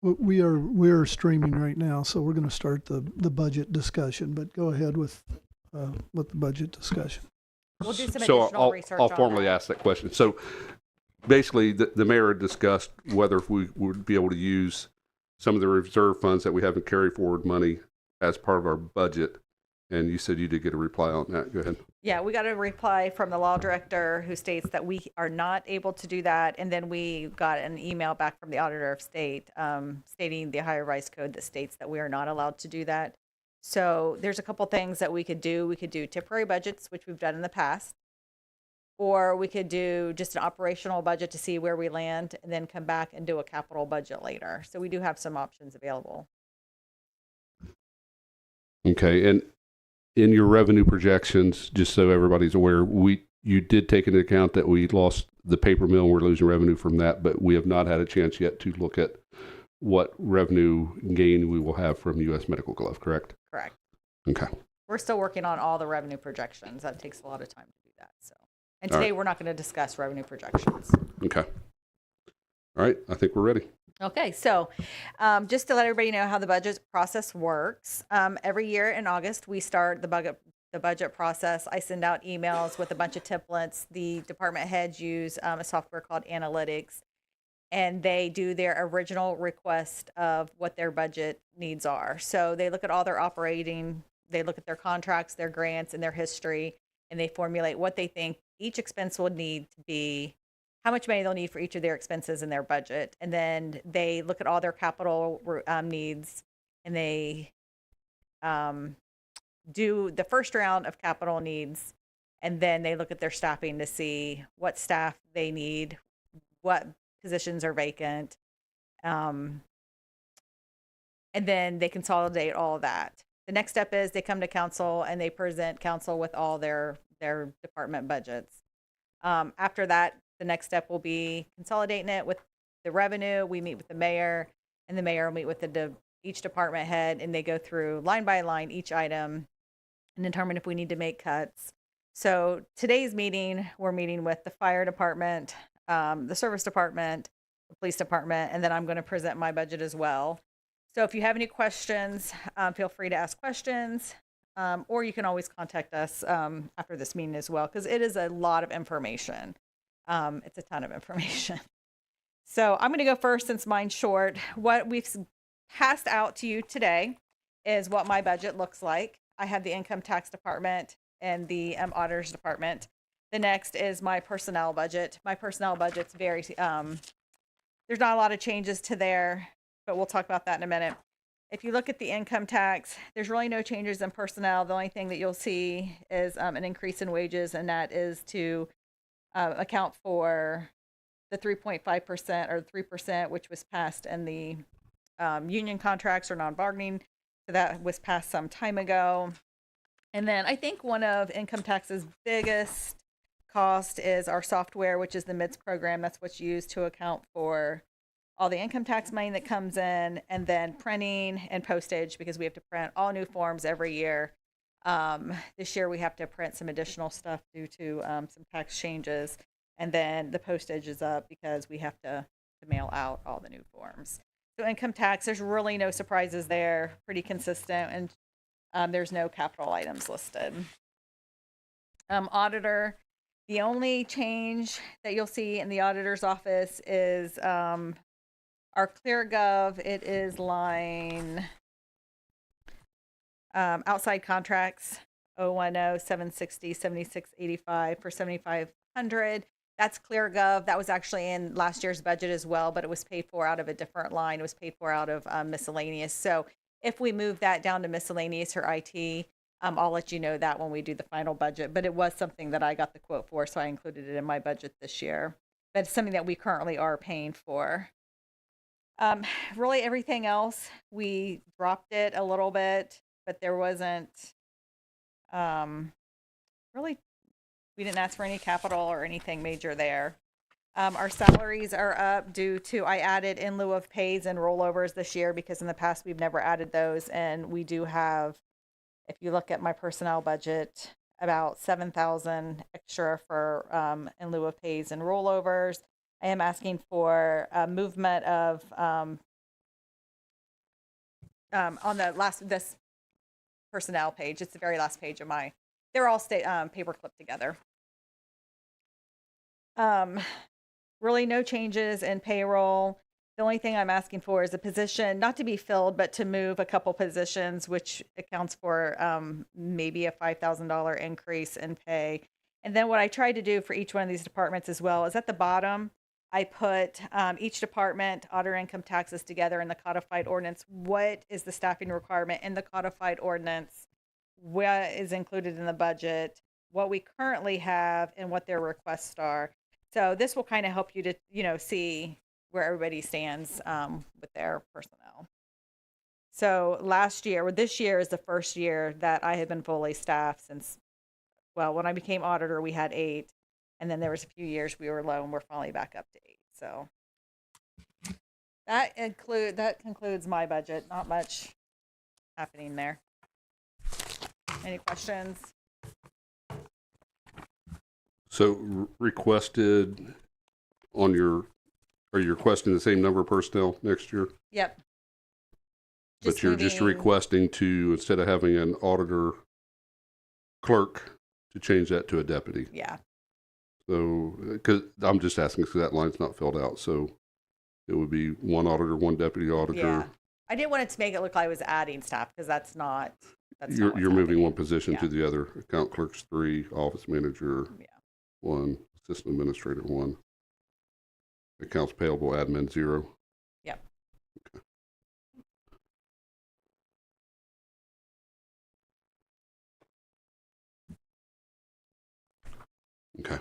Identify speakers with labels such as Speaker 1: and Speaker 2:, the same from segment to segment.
Speaker 1: We're streaming right now, so we're going to start the budget discussion. But go ahead with the budget discussion.
Speaker 2: We'll do some
Speaker 3: So
Speaker 2: additional
Speaker 3: I'll
Speaker 2: research on
Speaker 3: formally
Speaker 2: that.
Speaker 3: ask that question. So basically, the mayor discussed whether we would be able to use some of the reserve funds that we have in carry forward money as part of our budget. And you said you did get a reply on that. Go ahead.
Speaker 2: Yeah, we got a reply from the law director who states that we are not able to do that. And then we got an email back from the auditor of state stating the Ohio Revised Code that states that we are not allowed to do that. So there's a couple things that we could do. We could do temporary budgets, which we've done in the past, or we could do just an operational budget to see where we land and then come back and do a capital budget later. So we do have some options available.
Speaker 3: Okay. And in your revenue projections, just so everybody's aware, you did take into account that we lost the paper mill and we're losing revenue from that, but we have not had a chance yet to look at what revenue gain we will have from U.S. Medical Glove, correct?
Speaker 2: Correct.
Speaker 3: Okay.
Speaker 2: We're still working on all the revenue projections. That takes a lot of time to do that. So, and
Speaker 3: All
Speaker 2: today
Speaker 3: right.
Speaker 2: we're not going to discuss revenue projections.
Speaker 3: Okay. All right. I think we're ready.
Speaker 2: Okay, so just to let everybody know how the budget process works, every year in August we start the budget process. I send out emails with a bunch of templates. The department heads use a software called Analytics, and they do their original request of what their budget needs are. So they look at all their operating, they look at their contracts, their grants, and their history, and they formulate what they think each expense will need to be, how much money they'll need for each of their expenses in their budget. And then they look at all their capital needs, and they do the first round of capital needs. And then they look at their staffing to see what staff they need, what positions are vacant. And then they consolidate all of that. The next step is they come to council and they present council with all their department budgets. After that, the next step will be consolidating it with the revenue. We meet with the mayor, and the mayor will meet with each department head, and they go through line by line each item and determine if we need to make cuts. So today's meeting, we're meeting with the fire department, the service department, the police department, and then I'm going to present my budget as well. So if you have any questions, feel free to ask questions, or you can always contact us after this meeting as well, because it is a lot of information. It's a ton of information. So I'm going to go first since mine's short. What we've passed out to you today is what my budget looks like. I have the income tax department and the auditors department. The next is my personnel budget. My personnel budget's very, there's not a lot of changes to there, but we'll talk about that in a minute. If you look at the income tax, there's really no changes in personnel. The only thing that you'll see is an increase in wages, and that is to account for the 3.5% or 3%, which was passed in the union contracts or non-bargaining. So that was passed some time ago. And then I think one of income tax's biggest cost is our software, which is the MIDS program. That's what's used to account for all the income tax money that comes in, and then printing and postage, because we have to print all new forms every year. This year we have to print some additional stuff due to some tax changes, and then the postage is up because we have to mail out all the new forms. So income tax, there's really no surprises there, pretty consistent, and there's no capital items listed. Auditor, the only change that you'll see in the auditor's office is our ClearGov. It is line outside contracts 010 760 7685 for 7500. That's ClearGov. That was actually in last year's budget as well, but it was paid for out of a different line. It was paid for out of miscellaneous. So if we move that down to miscellaneous or IT, I'll let you know that when we do the final budget. But it was something that I got the quote for, so I included it in my budget this year. But it's something that we currently are paying for. Really everything else, we dropped it a little bit, but there wasn't really, we didn't ask for any capital or anything major there. Our salaries are up due to, I added in lieu of pays and rollovers this year, because in the past we've never added those. And we do have, if you look at my personnel budget, about 7,000 extra for in lieu of pays and rollovers. I am asking for a movement of on this personnel page. It's the very last page of they're all paper clipped together. Really no changes in payroll. The only thing I'm asking for is a position, not to be filled, but to move a couple positions, which accounts for maybe a $5,000 increase in pay. And then what I tried to do for each one of these departments as well is at the bottom, I put each department, auditor income taxes together in the codified ordinance. What is the staffing requirement in the codified ordinance? What is included in the budget? What we currently have and what their requests are. So this will kind of help you to, see where everybody stands with their personnel. So this year is the first year that I have been fully staffed since, when I became auditor, we had 8. And then there was a few years we were low and we're finally back up to 8. So that concludes my budget. Not much happening there. Any questions?
Speaker 3: So requested on are you requesting the same number of personnel next year?
Speaker 2: Yep.
Speaker 3: But you're just requesting to, instead of having an auditor clerk, to change that to a deputy.
Speaker 2: Yeah.
Speaker 3: So, because I'm just asking because that line's not filled out. So it would be one auditor, one deputy auditor.
Speaker 2: Yeah. I didn't want it to make it look like I was adding staff because that's not.
Speaker 3: You're moving one position to the other. Account clerks 3, office manager 1, assistant administrator 1, accounts payable admin 0.
Speaker 2: Yep.
Speaker 3: Okay. Okay.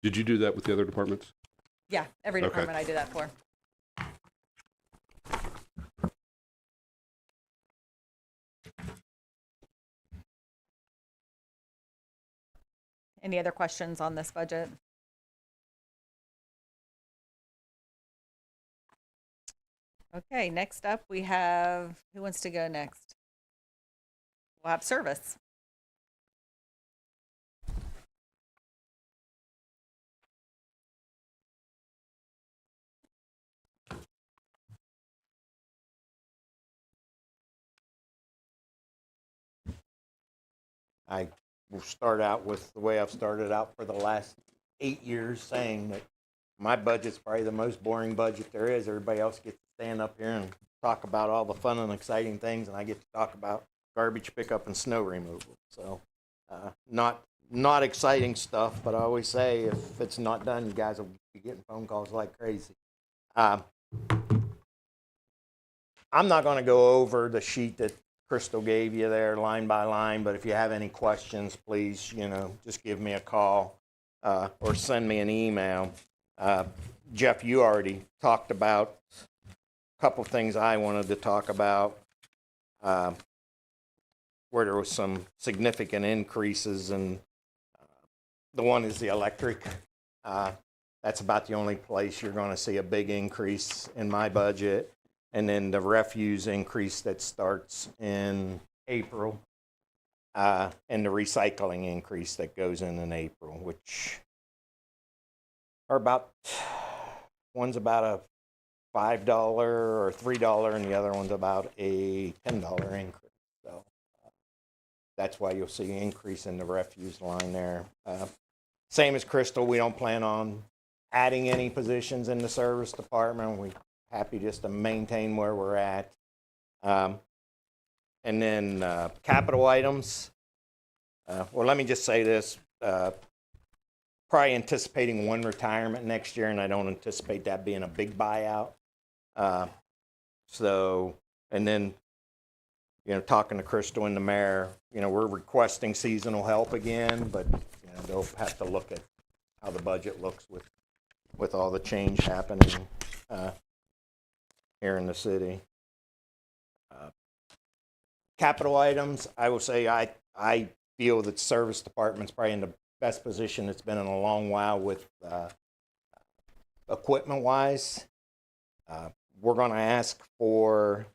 Speaker 3: Did you do that with the other departments?
Speaker 2: Yeah, every department I do that for. Any other questions on this budget? Okay, next up we have, who wants to go next? We'll have service.
Speaker 4: I will start out with the way I've started out for the last 8 years, saying that my budget's probably the most boring budget there is. Everybody else gets to stand up here and talk about all the fun and exciting things, and I get to talk about garbage pickup and snow removal. So not exciting stuff, but I always say if it's not done, you guys will be getting phone calls like crazy. I'm not going to go over the sheet that Crystal gave you there line by line, but if you have any questions, please, just give me a call or send me an email. Jeff, you already talked about a couple things I wanted to talk about, where there was some significant increases, and the one is the electric. That's about the only place you're going to see a big increase in my budget. And then the refuse increase that starts in April, and the recycling increase that goes in April, which are one's about a $5 or $3, and the other one's about a $10 increase. So that's why you'll see an increase in the refuse line there. Same as Crystal, we don't plan on adding any positions in the service department. We're happy just to maintain where we're at. And then capital items. Well, let me just say this. Probably anticipating one retirement next year, and I don't anticipate that being a big buyout. And then, talking to Crystal and the mayor, we're requesting seasonal help again, but they'll have to look at how the budget looks with all the change happening here in the city. Capital items, I will say I feel that the service department's probably in the best position it's been in a long while with equipment-wise. We're going to ask for,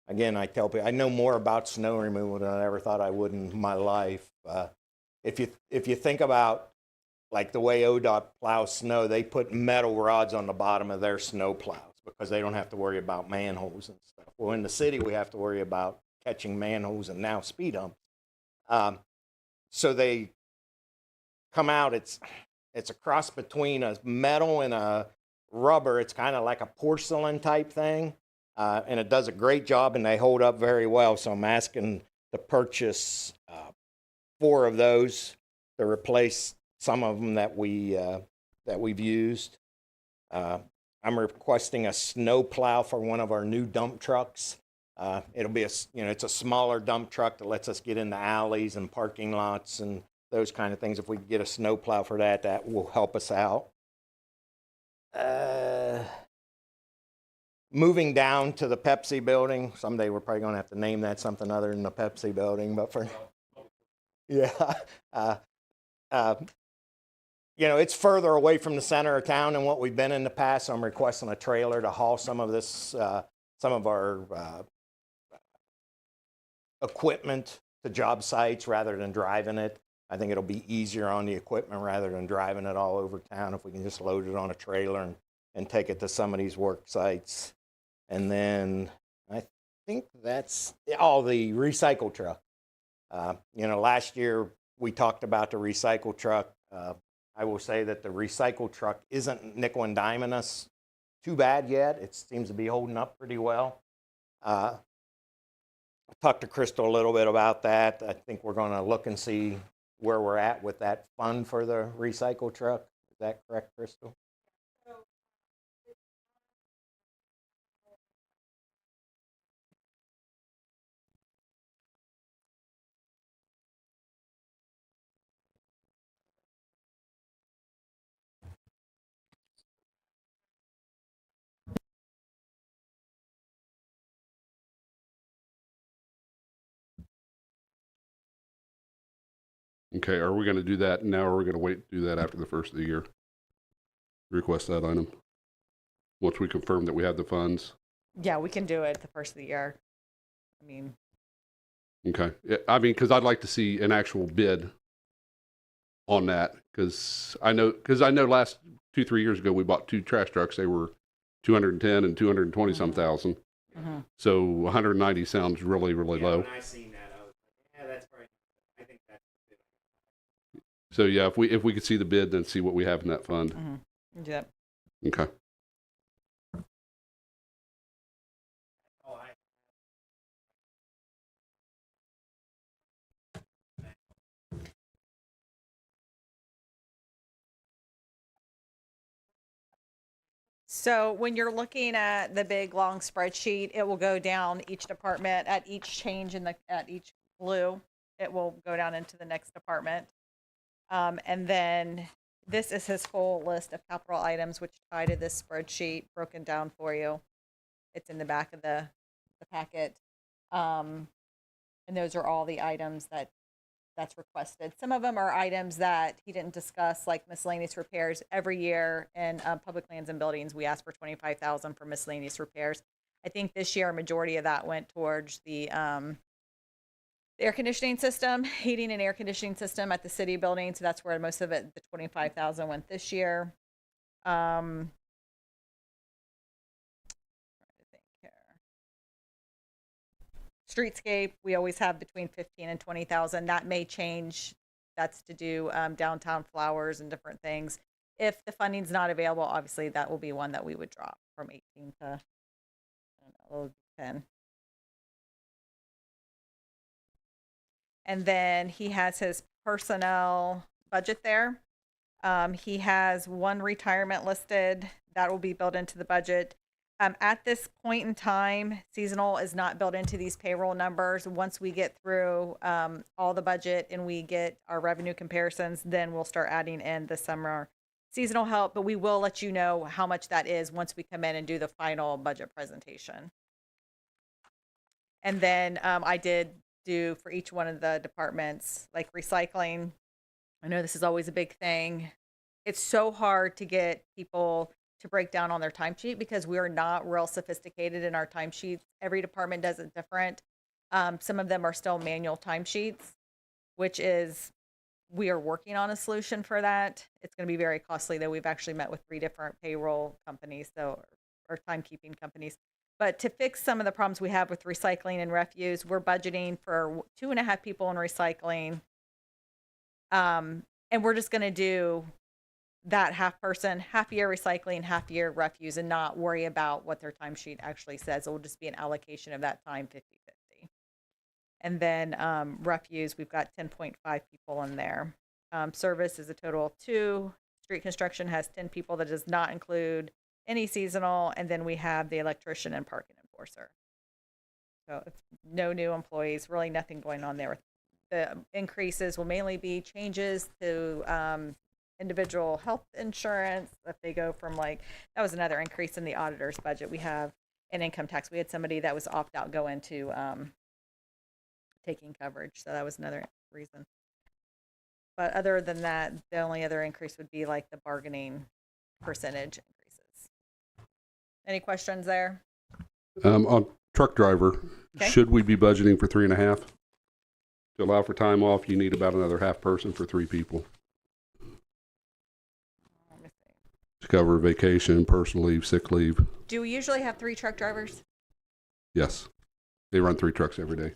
Speaker 4: again, I tell people, I know more about snow removal than I ever thought I would in my life. If you think about like the way ODOT plows snow, they put metal rods on the bottom of their snow plows. because they don't have to worry about manholes and stuff. Well, in the city, we have to worry about catching manholes and now speed humps. So they come out, it's a cross between a metal and a rubber. It's kind of like a porcelain type thing. And it does a great job, and they hold up very well. So I'm asking to purchase 4 of those to replace some of them that we've used. I'm requesting a snow plow for one of our new dump trucks. It'll be it's a smaller dump truck that lets us get into alleys and parking lots and those kind of things. If we can get a snow plow for that, that will help us out. Moving down to the Pepsi building. Someday we're probably going to have to name that something other than the Pepsi building, but for, yeah. It's further away from the center of town than what we've been in the past. So I'm requesting a trailer to haul some of our equipment to job sites rather than driving it. I think it'll be easier on the equipment rather than driving it all over town if we can just load it on a trailer and take it to some of these work sites. And then I think that's all the recycle truck. Last year we talked about the recycle truck. I will say that the recycle truck isn't nickel and diming us too bad yet. It seems to be holding up pretty well. I talked to Crystal a little bit about that. I think we're going to look and see where we're at with that fund for the recycle truck. Is that correct, Crystal?
Speaker 3: Okay, are we going to do that now, or are we going to wait to do that after the first of the year? Request that item. Once we confirm that we have the funds.
Speaker 2: Yeah, we can do it the first of the year. I mean,
Speaker 3: Okay. Yeah, I mean, because I'd like to see an actual bid on that, because I know last 2-3 years ago we bought 2 trash trucks. They were 210 and 220 some thousand.
Speaker 2: mm-hmm.
Speaker 3: So 190 sounds really, really low.
Speaker 4: When I seen that, I was like, yeah, that's right. I think that's good.
Speaker 3: So yeah, if we could see the bid, then see what we have in that fund.
Speaker 2: Mm-hmm. Yep.
Speaker 3: Okay.
Speaker 2: So when you're looking at the big long spreadsheet, it will go down each department at each change at each blue. It will go down into the next department. And then this is his full list of capital items, which tie to this spreadsheet broken down for you. It's in the back of the packet. And those are all the items that's requested. Some of them are items that he didn't discuss, like miscellaneous repairs. Every year in public lands and buildings, we ask for $25,000 for miscellaneous repairs. I think this year a majority of that went towards the air conditioning system, heating and air conditioning system at the city building. So that's where most of it, the $25,000 went this year. Streetscape, we always have between 15 and 20,000. That may change. That's to do downtown flowers and different things. If the funding's not available, obviously that will be one that we would drop from 18 to, I don't know, 10. And then he has his personnel budget there. He has 1 retirement listed that will be built into the budget. At this point in time, seasonal is not built into these payroll numbers. Once we get through all the budget and we get our revenue comparisons, then we'll start adding in the summer seasonal help. But we will let you know how much that is once we come in and do the final budget presentation. And then I did do for each one of the departments, like recycling. I know this is always a big thing. It's so hard to get people to break down on their timesheet because we are not real sophisticated in our timesheets. Every department does it different. Some of them are still manual timesheets, which is, we are working on a solution for that. It's going to be very costly though. We've actually met with 3 different payroll companies, so or timekeeping companies. But to fix some of the problems we have with recycling and refuse, we're budgeting for 2.5 people in recycling. And we're just going to do that half person, half year recycling, half year refuse, and not worry about what their timesheet actually says. It will just be an allocation of that time 50-50. And then refuse, we've got 10.5 people in there. Service is a total of 2. Street construction has 10 people. That does not include any seasonal. And then we have the electrician and parking enforcer. So it's no new employees, really nothing going on there. The increases will mainly be changes to individual health insurance. If they go from that was another increase in the auditor's budget. We have an income tax. We had somebody that was opt out go into taking coverage. So that was another reason. But other than that, the only other increase would be the bargaining percentage increases. Any questions there?
Speaker 3: On truck driver,
Speaker 2: Okay.
Speaker 3: should we be budgeting for 3.5? To allow for time off, you need about another half person for 3 people
Speaker 2: Let me see.
Speaker 3: to cover vacation, personal leave, sick leave.
Speaker 2: Do we usually have 3 truck drivers?
Speaker 3: Yes. They run 3 trucks every day.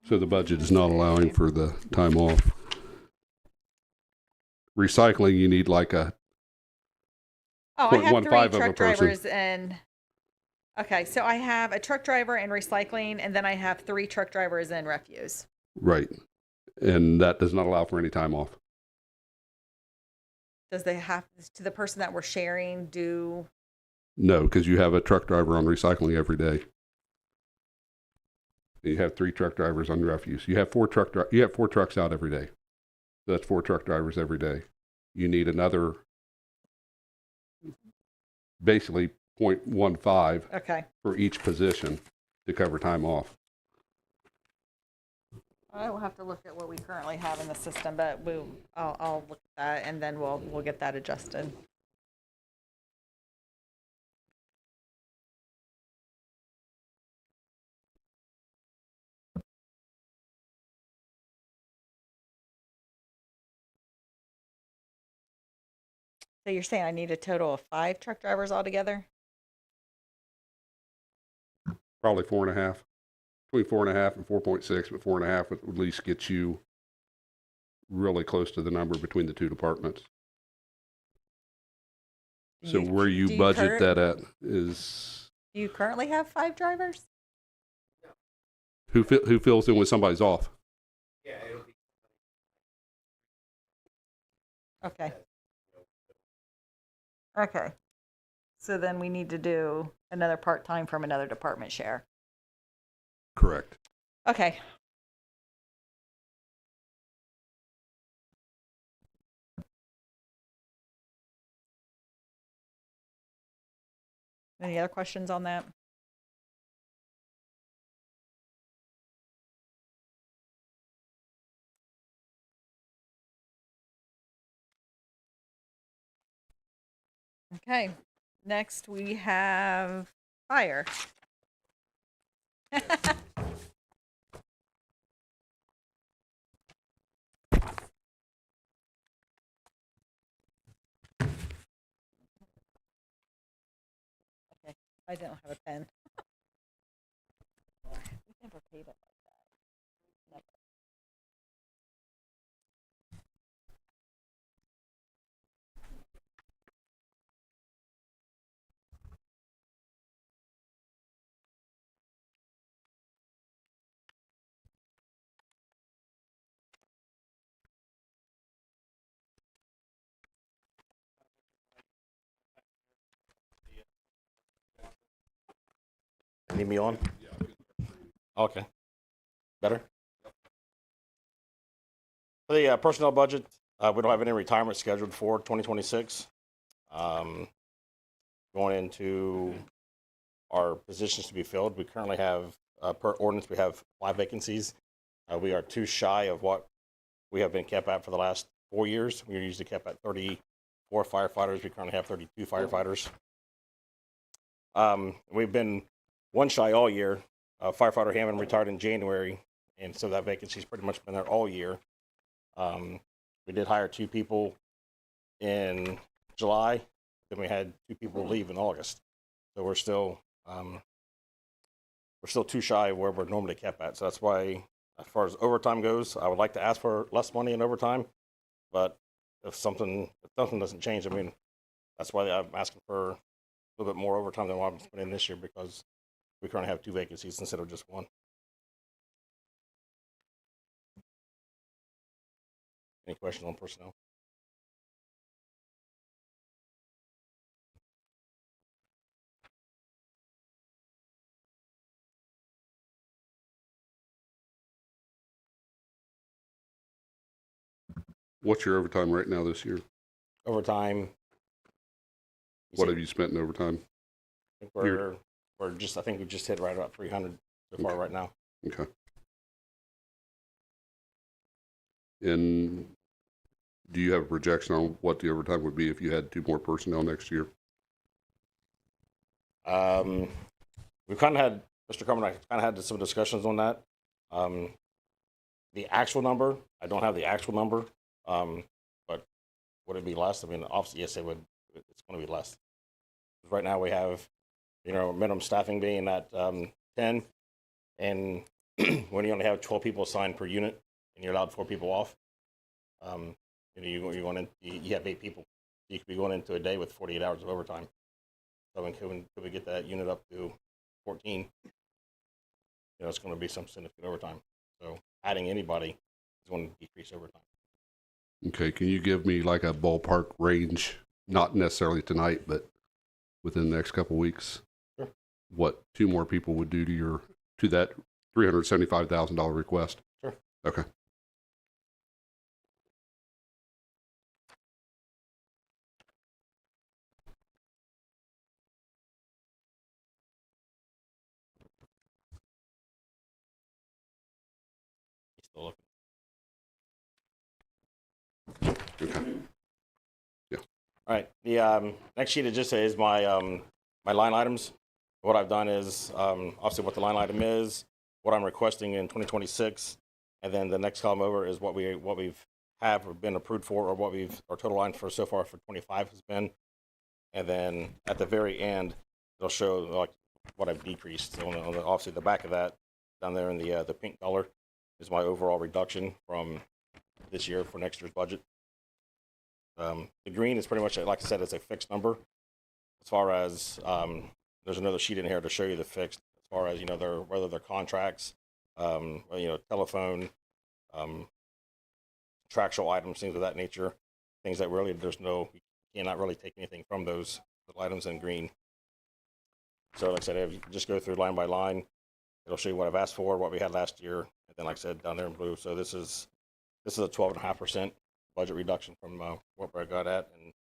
Speaker 3: So the budget is not allowing for the time off. Recycling, you need a
Speaker 2: Oh, I have 3
Speaker 3: 0.15 of a
Speaker 2: truck
Speaker 3: person.
Speaker 2: drivers and okay, so I have a truck driver in recycling, and then I have 3 truck drivers in refuse.
Speaker 3: right. And that does not allow for any time off.
Speaker 2: Does they have to the person that we're sharing do?
Speaker 3: No, because you have a truck driver on recycling every day. You have 3 truck drivers on refuse. You have 4 trucks out every day. So that's 4 truck drivers every day. You need another, basically 0.15
Speaker 2: Okay,
Speaker 3: for each position to cover time off.
Speaker 2: I will have to look at what we currently have in the system, but I'll look at that and then we'll get that adjusted. So you're saying I need a total of 5 truck drivers altogether?
Speaker 3: Probably 4.5, between 4.5 and 4.6, but 4.5 would at least get you really close to the number between the 2 departments. So where you
Speaker 2: do you
Speaker 3: budget
Speaker 2: current-
Speaker 3: that at is
Speaker 2: Do you currently have 5 drivers?
Speaker 3: who fills in when somebody's off.
Speaker 2: Okay. Okay. So then we need to do another part-time from another department share.
Speaker 3: Correct.
Speaker 2: Okay. Any other questions on that? Okay, next we have fire. Okay, I don't have a pen. We never paid it like that. Never.
Speaker 5: Need me on? Okay. Better? For the personnel budget, we don't have any retirement scheduled for 2026. Going into our positions to be filled, we currently have, per ordinance, we have 5 vacancies. We are 2 shy of what we have been kept at for the last 4 years. We are usually kept at 34 firefighters. We currently have 32 firefighters. We've been 1 shy all year. Firefighter Hammond retired in January, and so that vacancy's pretty much been there all year. We did hire 2 people in July, then we had 2 people leave in August. So we're still too shy of where we're normally kept at. So that's why, as far as overtime goes, I would like to ask for less money in overtime. But if something doesn't change, I mean, that's why I'm asking for a little bit more overtime than what I'm spending this year, because we currently have 2 vacancies instead of just 1. Any questions on personnel?
Speaker 3: What's your overtime right now this year?
Speaker 5: Overtime.
Speaker 3: What have you spent in overtime?
Speaker 5: I think I think we just hit right about 300 so far right now.
Speaker 3: Okay. And do you have a projection on what the overtime would be if you had 2 more personnel next year?
Speaker 5: We've kind of had, Mr. Carmen and I kind of had some discussions on that. The actual number, I don't have the actual number, but would it be less? I mean, obviously, yes, it would. It's going to be less. Right now we have, minimum staffing being at 10, and when you only have 12 people assigned per unit, and you're allowed 4 people off, you're going in, you have 8 people. You could be going into a day with 48 hours of overtime. So could we get that unit up to 14? It's going to be some significant overtime. So adding anybody is going to decrease overtime.
Speaker 3: Okay, can you give me like a ballpark range, not necessarily tonight, but within the next couple of weeks?
Speaker 5: Sure.
Speaker 3: What 2 more people would do to that $375,000 request?
Speaker 5: Sure.
Speaker 3: Okay.
Speaker 5: Still looking.
Speaker 3: Okay. Yeah.
Speaker 5: All right. The next sheet just is my my line items. What I've done is obviously what the line item is, what I'm requesting in 2026, and then the next column over is what we've have or been approved for, or what our total line for so far for 25 has been, and then at the very end it'll show like what I've decreased. So on the obviously the back of that down there in the pink color is my overall reduction from this year for next year's budget. The green is pretty much, like I said, it's a fixed number. As far as there's another sheet in here to show you the fixed, as far as whether they're contracts, telephone, contractual items, things of that nature, things that really you cannot really take anything from those items in green. So like I said, if you just go through line by line, it'll show you what I've asked for, what we had last year, and then like I said down there in blue. So this is a 12.5% budget reduction from what I got at, and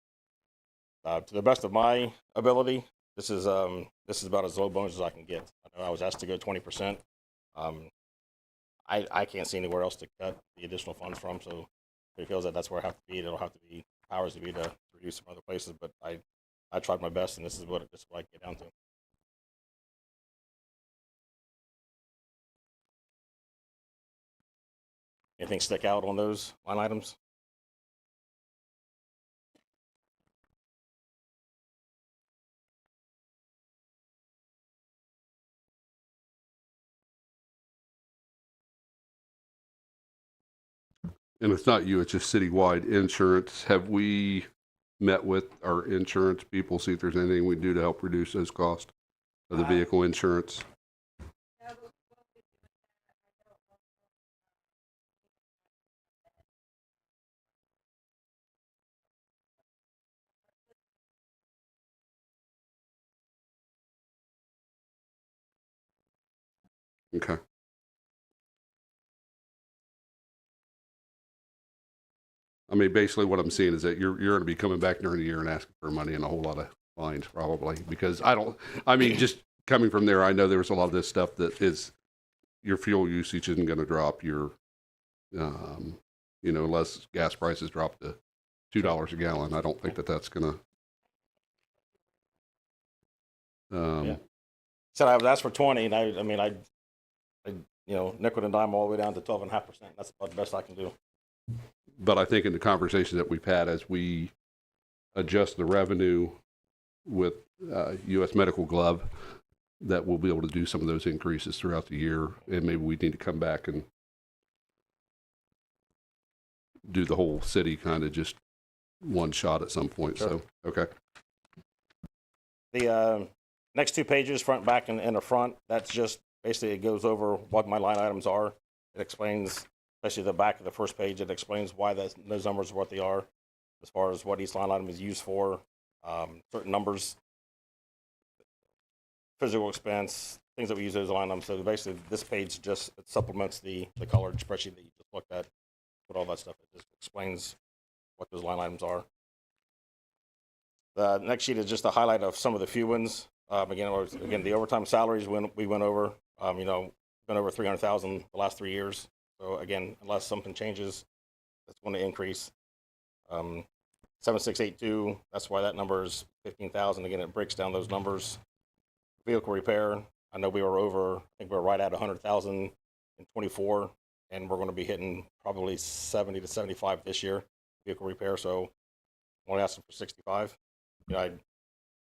Speaker 5: to the best of my ability, this is about as low bonus as I can get. I know I was asked to go 20%. I can't see anywhere else to cut the additional funds from, so if it feels that that's where I have to be, it'll have to be powers to be to reduce some other places. But I tried my best, and this is what I get down to. Anything stick out on those line items?
Speaker 3: And it's not you, it's just citywide insurance. Have we met with our insurance people, see if there's anything we can do to help reduce those costs of the vehicle insurance? Okay. I mean, basically what I'm seeing is that you're going to be coming back during the year and asking for money in a whole lot of lines probably, because just coming from there, I know there was a lot of this stuff that is your fuel usage isn't going to drop. Your, unless gas prices drop to $2 a gallon. I don't think that that's going to,
Speaker 5: Yeah. Said I was asked for 20, and I nickel and dime all the way down to 12.5%. That's about the best I can do.
Speaker 3: but I think in the conversations that we've had, as we adjust the revenue with U.S. Medical Glove that we'll be able to do some of those increases throughout the year, and maybe we need to come back and do the whole city kind of just one shot at some point.
Speaker 5: Sure.
Speaker 3: So, okay.
Speaker 5: The next 2 pages, front, back, and the front, that's just basically it goes over what my line items are. It explains, especially the back of the first page, it explains why those numbers are what they are, as far as what each line item is used for, certain numbers, physical expense, things that we use those line items. So basically, this page just supplements the colored spreadsheet that you just looked at with all that stuff. It just explains what those line items are. The next sheet is just a highlight of some of the few ones. Again, the overtime salaries we went over. Been over 300,000 the last 3 years. So again, unless something changes, that's going to increase. 7682. That's why that number is 15,000. Again, it breaks down those numbers. Vehicle repair. I know we were over. I think we were right at 100,000 in 24, and we're going to be hitting probably 70 to 75 this year. Vehicle repair. So I'm only asking for 65.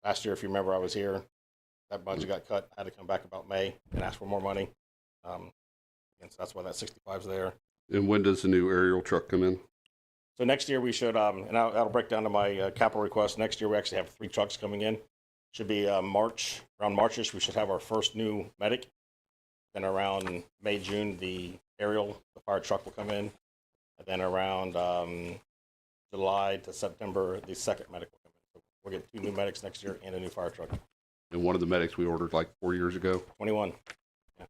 Speaker 5: Last year, if you remember, I was here. That budget got cut. I had to come back about May and ask for more money. And so that's why that 65 is there.
Speaker 3: And when does the new aerial truck come in?
Speaker 5: So next year we should, and that'll break down to my capital request. Next year we actually have 3 trucks coming in. Should be March, around Marchish, we should have our first new medic. Then around May, June, the aerial, the fire truck will come in. And then around July to September, the second medic will come in. So we'll get 2 new medics next year and a new fire truck.
Speaker 3: And one of the medics we ordered like 4 years ago.
Speaker 5: 21.
Speaker 3: And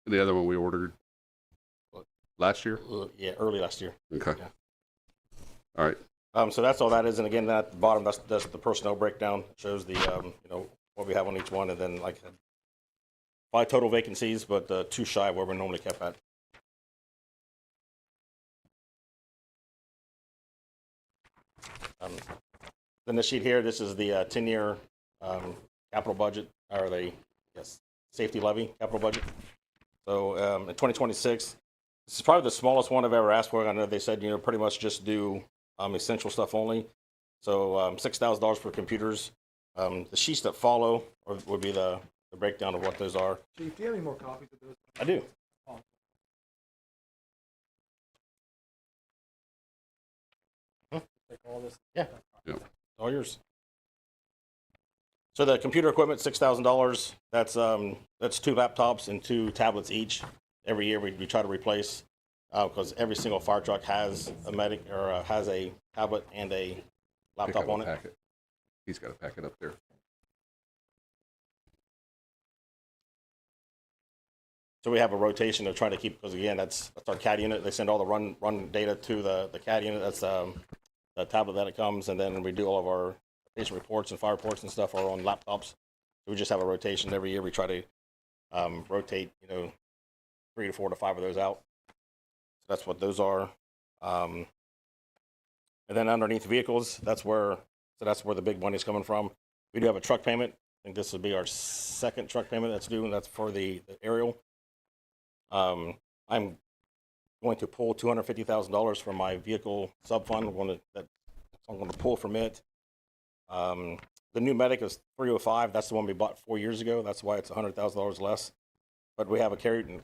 Speaker 3: the other one we ordered last year?
Speaker 5: Yeah, early last year.
Speaker 3: Okay.
Speaker 5: Yeah.
Speaker 3: All right.
Speaker 5: So that's all that is. And again, at the bottom, that's the personnel breakdown. It shows the, what we have on each one. And then, like I said, 5 total vacancies, but 2 shy of where we're normally kept at. Then the sheet here, this is the 10-year capital budget, or the safety levy capital budget. So in 2026, this is probably the smallest one I've ever asked for. I know they said, pretty much just do essential stuff only. So $6,000 for computers. The sheets that follow would be the breakdown of what those are.
Speaker 6: Chief, do you have any more copies of those?
Speaker 5: I do.
Speaker 6: Take all this.
Speaker 5: Yeah.
Speaker 3: Yeah.
Speaker 5: All yours. So the computer equipment, $6,000. That's 2 laptops and 2 tablets each. Every year we try to replace, because every single fire truck has a medic or has a tablet and a
Speaker 3: Pick
Speaker 5: laptop
Speaker 3: up
Speaker 5: on
Speaker 3: a
Speaker 5: it.
Speaker 3: packet. He's got a packet up there.
Speaker 5: So we have a rotation to try to keep, because again, that's our CAD unit. They send all the run data to the CAD unit. That's the tablet that it comes, and then we do all of our patient reports and fire reports and stuff are on laptops. So we just have a rotation every year. We try to rotate, 3 to 4 to 5 of those out. So that's what those are. And then underneath vehicles, that's where the big money is coming from. We do have a truck payment. I think this will be our 2nd truck payment that's due, and that's for the aerial. I'm going to pull $250,000 from my vehicle sub fund. I'm going to pull from it. The new medic is 305. That's the one we bought 4 years ago. That's why it's $100,000 less. But we have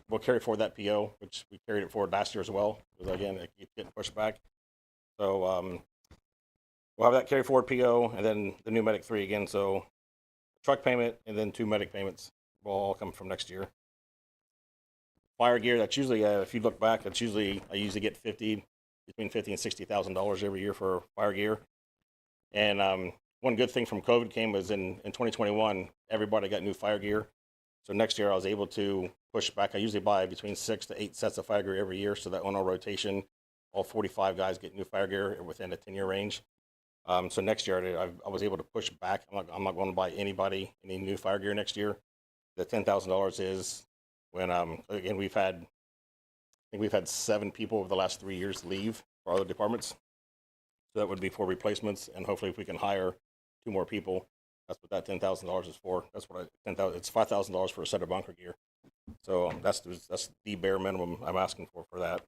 Speaker 5: we'll carry forward that PO, which we carried it forward last year as well. Because again, it keeps getting pushed back. So we'll have that carry forward PO, and then the new medic 3 again. So truck payment and then 2 medic payments will all come from next year. Fire gear, that's usually, if you look back, I usually get between $50,000 and $60,000 every year for fire gear. And one good thing from COVID came was in 2021, everybody got new fire gear. So next year I was able to push back. I usually buy between 6 to 8 sets of fire gear every year, so that on our rotation, all 45 guys get new fire gear within a 10-year range. So next year I was able to push back. I'm not going to buy anybody any new fire gear next year. The $10,000 is when again we've had 7 people over the last 3 years leave for other departments. So that would be for replacements, and hopefully if we can hire 2 more people, that's what that $10,000 is for. That's what it's $5,000 for a set of bunker gear. So that's the bare minimum I'm asking for that.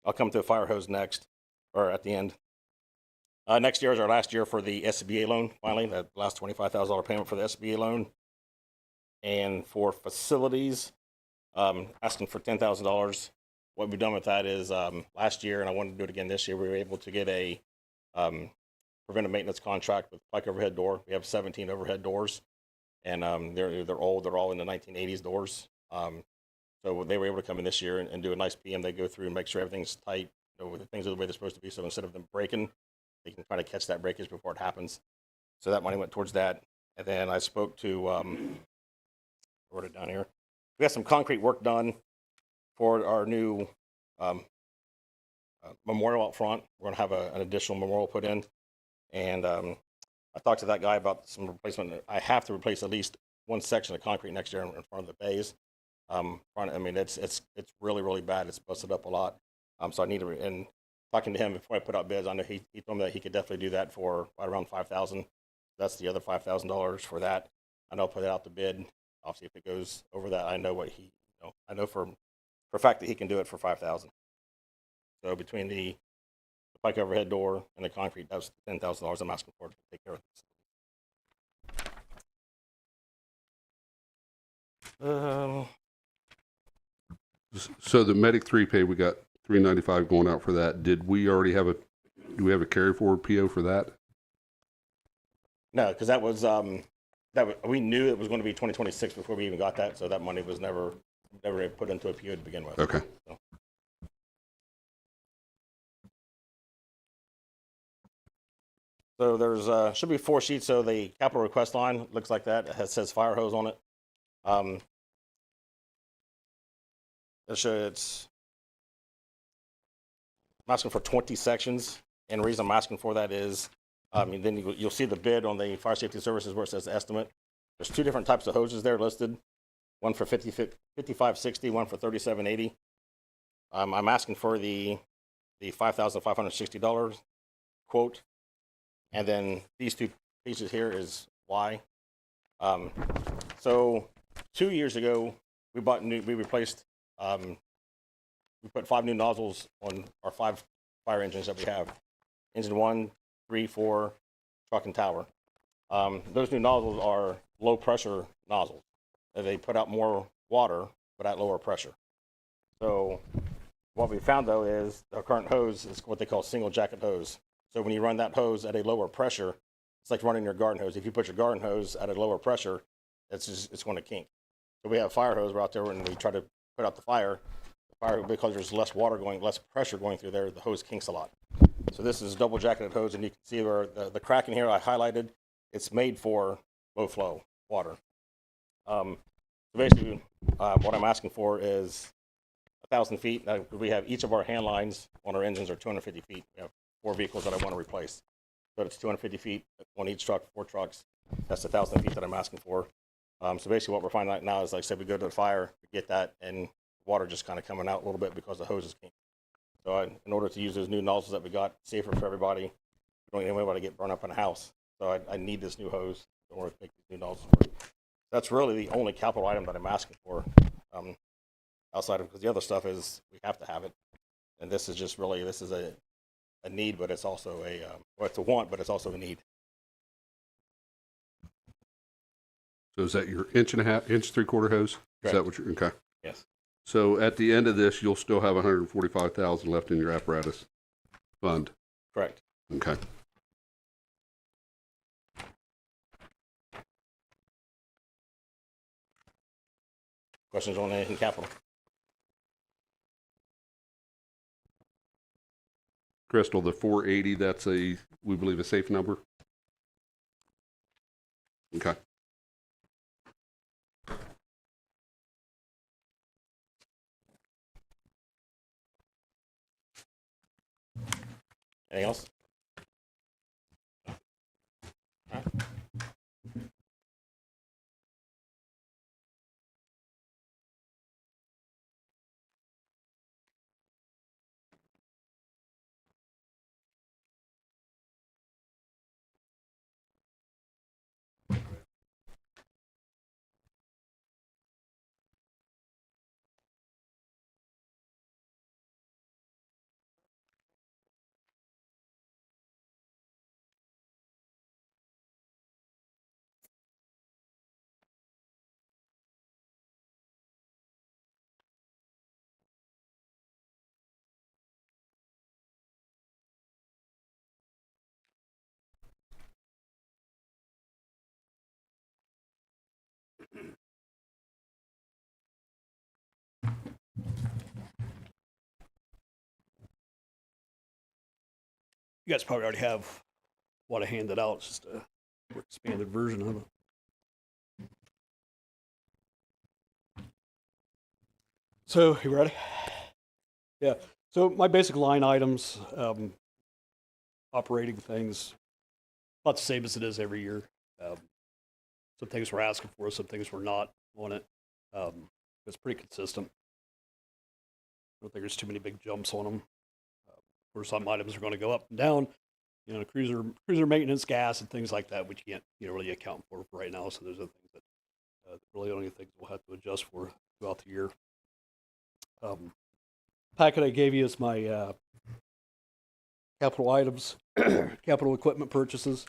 Speaker 5: I'll come to a fire hose next, or at the end. Next year is our last year for the SBA loan, finally, that last $25,000 payment for the SBA loan. And for facilities, asking for $10,000. What we've done with that is last year, and I wanted to do it again this year, we were able to get a preventive maintenance contract with Pike Overhead Door. We have 17 overhead doors, and they're old. They're all in the 1980s doors. So they were able to come in this year and do a nice PM. They go through and make sure everything's tight, the things are the way they're supposed to be. So instead of them breaking, they can try to catch that breakage before it happens. So that money went towards that. And then I spoke to, I wrote it down here. We got some concrete work done for our new memorial out front. We're going to have an additional memorial put in. And I talked to that guy about some replacement. I have to replace at least one section of concrete next year in front of the bays. I mean, it's really, really bad. It's busted up a lot. So I need to, and talking to him before I put out bids, I know he told me that he could definitely do that for right around $5,000. That's the other $5,000 for that. I know I'll put it out to bid. Obviously, if it goes over that, I know what he, I know for a fact that he can do it for $5,000. So between the Pike overhead door and the concrete, that's $10,000 I'm asking for to take care of this.
Speaker 3: So the Medic 3 pay, we got $395 going out for that. Do we have a carry forward PO for that?
Speaker 5: No, because that was we knew it was going to be 2026 before we even got that, so that money was never put into a PO to begin with.
Speaker 3: Okay.
Speaker 5: So there's should be 4 sheets. So the capital request line looks like that. It says fire hose on it. It's I'm asking for 20 sections, and the reason I'm asking for that is, then you'll see the bid on the fire safety services where it says estimate. There's 2 different types of hoses there listed, one for 5560, one for 3780. I'm asking for the $5,560 quote, and then these 2 pieces here is why. So 2 years ago, we replaced. We put 5 new nozzles on our 5 fire engines that we have. Engine 1, 3, 4, truck, and tower. Those new nozzles are low pressure nozzles. They put out more water, but at lower pressure. So what we found though is our current hose is what they call single jacket hose. So when you run that hose at a lower pressure, it's like running your garden hose. If you put your garden hose at a lower pressure, it's going to kink. So we have fire hose. We're out there and we try to put out the fire. Because there's less pressure going through there, the hose kinks a lot. So this is double jacketed hose, and you can see where the crack in here I highlighted, it's made for low flow water. So basically, what I'm asking for is 1,000 feet. We have each of our hand lines on our engines are 250 feet. We have 4 vehicles that I want to replace. So it's 250 feet on each truck, 4 trucks. That's 1,000 feet that I'm asking for. So basically what we're finding out now is, like I said, we go to the fire, we get that, and water just kind of coming out a little bit because the hoses came. So in order to use those new nozzles that we got, safer for everybody, we don't need anybody to get burned up in a house. So I need this new hose in order to make these new nozzles work. That's really the only capital item that I'm asking for, outside of, because the other stuff is we have to have it. And this is just really, this is a need, but it's also well, it's a want, but it's also a need.
Speaker 3: So is that your 1.5 inch 3/4 hose?
Speaker 5: Correct.
Speaker 3: Is that what you're, okay.
Speaker 5: Yes.
Speaker 3: So at the end of this, you'll still have $145,000 left in your apparatus fund.
Speaker 5: Correct.
Speaker 3: Okay.
Speaker 5: Questions on anything capital?
Speaker 3: Crystal, the 480, that's we believe a safe number? Okay.
Speaker 5: Anything else?
Speaker 7: You guys probably already have what I handed out. It's just a more expanded version of it. So, you ready? Yeah. So my basic line items, operating things, about the same as it is every year. Some things we're asking for, some things we're not on it. It's pretty consistent. I don't think there's too many big jumps on them. Of course, some items are going to go up and down. You know, cruiser maintenance, gas, and things like that, which you can't really account for right now. So those are things that really only things we'll have to adjust for throughout the year. Packet I gave you is my capital items, capital equipment purchases,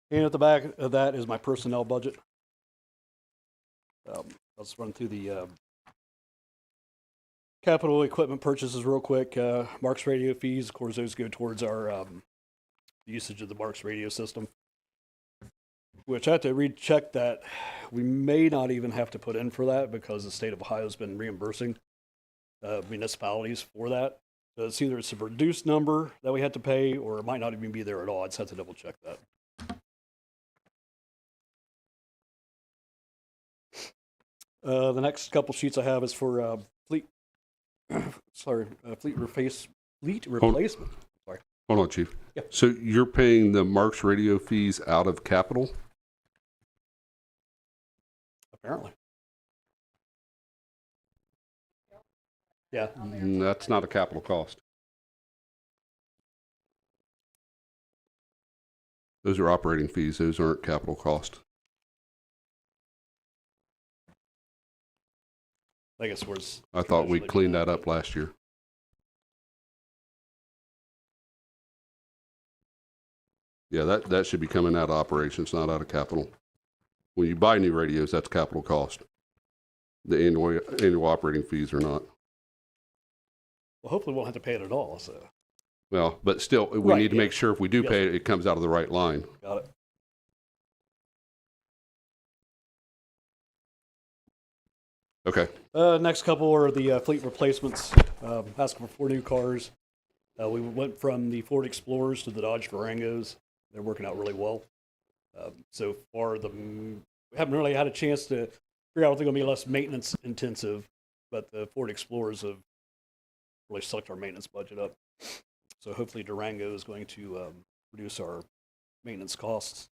Speaker 7: and at the back of that is my personnel budget. Let's run through the capital equipment purchases real quick. Marks radio fees, of course, those go towards our usage of the Marks radio system, which I have to recheck that we may not even have to put in for that because the state of Ohio has been reimbursing municipalities for that. So it's either a reduced number that we had to pay or it might not even be there at all. I just have to double check that. The next couple sheets I have is for fleet replacement. Sorry.
Speaker 3: Hold on, Chief.
Speaker 7: Yeah.
Speaker 3: So you're paying the Marks radio fees out of capital?
Speaker 7: Apparently. Yeah.
Speaker 3: That's not a capital cost. Those are operating fees. Those aren't capital cost.
Speaker 7: I guess where's
Speaker 3: I thought we cleaned that up last year. Yeah, that should be coming out of operations, not out of capital. When you buy new radios, that's capital cost. The annual operating fees are not.
Speaker 7: Well, hopefully we won't have to pay it at all. So.
Speaker 3: Well, but still, we
Speaker 7: Right,
Speaker 3: need to
Speaker 7: yeah.
Speaker 3: make sure if we do pay it, it comes out of the right line.
Speaker 7: Got it.
Speaker 3: Okay.
Speaker 7: Next couple are the fleet replacements. Asking for 4 new cars. We went from the Ford Explorers to the Dodge Durangos. They're working out really well. So far, we haven't really had a chance to figure out if they're going to be less maintenance intensive, but the Ford Explorers have really sucked our maintenance budget up. So hopefully Durango is going to reduce our maintenance costs.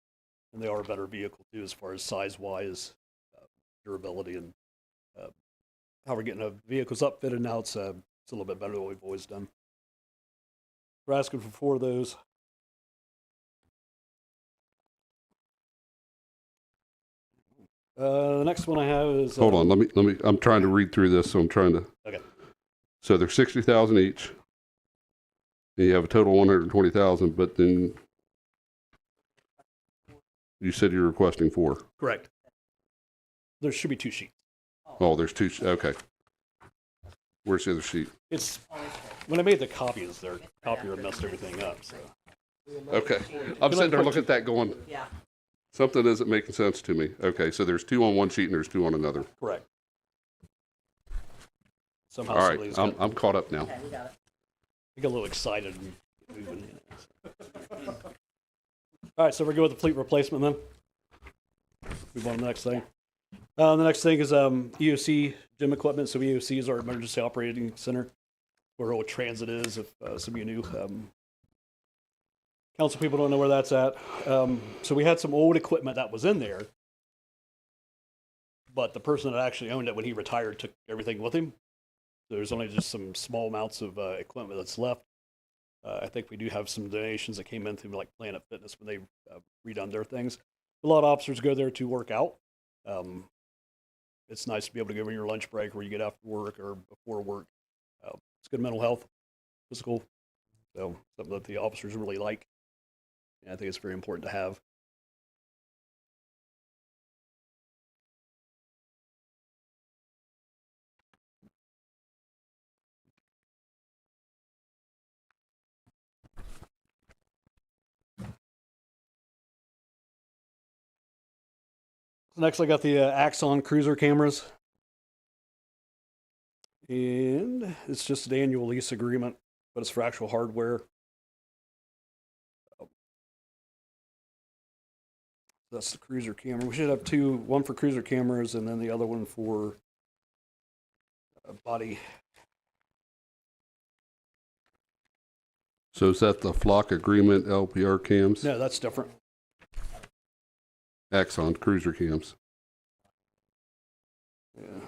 Speaker 7: And they are a better vehicle too, as far as size-wise, durability, and how we're getting the vehicles upfitted now. It's a little bit better than what we've always done. We're asking for 4 of those. The next one I have is
Speaker 3: Hold on. Let me. I'm trying to read through this, so I'm trying to.
Speaker 7: Okay.
Speaker 3: So they're 60,000 each. And you have a total 120,000, but then you said you're requesting 4.
Speaker 7: Correct. There should be 2 sheets.
Speaker 3: Oh, there's 2. Okay. Where's the other sheet?
Speaker 7: It's when I made the copies, their copier messed everything up. So
Speaker 3: Okay. I'm sitting there looking at that going,
Speaker 2: Yeah.
Speaker 3: something isn't making sense to me. Okay, so there's 2 on one sheet and there's 2 on another.
Speaker 7: correct. Somehow
Speaker 3: All right,
Speaker 7: somebody's got,
Speaker 3: I'm caught up now.
Speaker 2: Okay, we got it.
Speaker 7: I got a little excited and moving. All right, so we're going with the fleet replacement then. Move on to the next thing. The next thing is EOC gym equipment. So EOC is our emergency operating center, where old transit is. If some of you new council people don't know where that's at. So we had some old equipment that was in there, but the person that actually owned it when he retired took everything with him. So there's only just some small amounts of equipment that's left. I think we do have some donations that came in through like Planet Fitness when they redone their things. A lot of officers go there to work out. It's nice to be able to go on your lunch break where you get after work or before work. It's good mental health, physical. So something that the officers really like. And I think it's very important to have. Next, I got the Axon cruiser cameras. And it's just an annual lease agreement, but it's for actual hardware. That's the cruiser camera. We should have two, one for cruiser cameras and then the other one for body.
Speaker 3: So is that the flock agreement LPR cams?
Speaker 7: No, that's different.
Speaker 3: Axon cruiser cams.
Speaker 7: Yeah.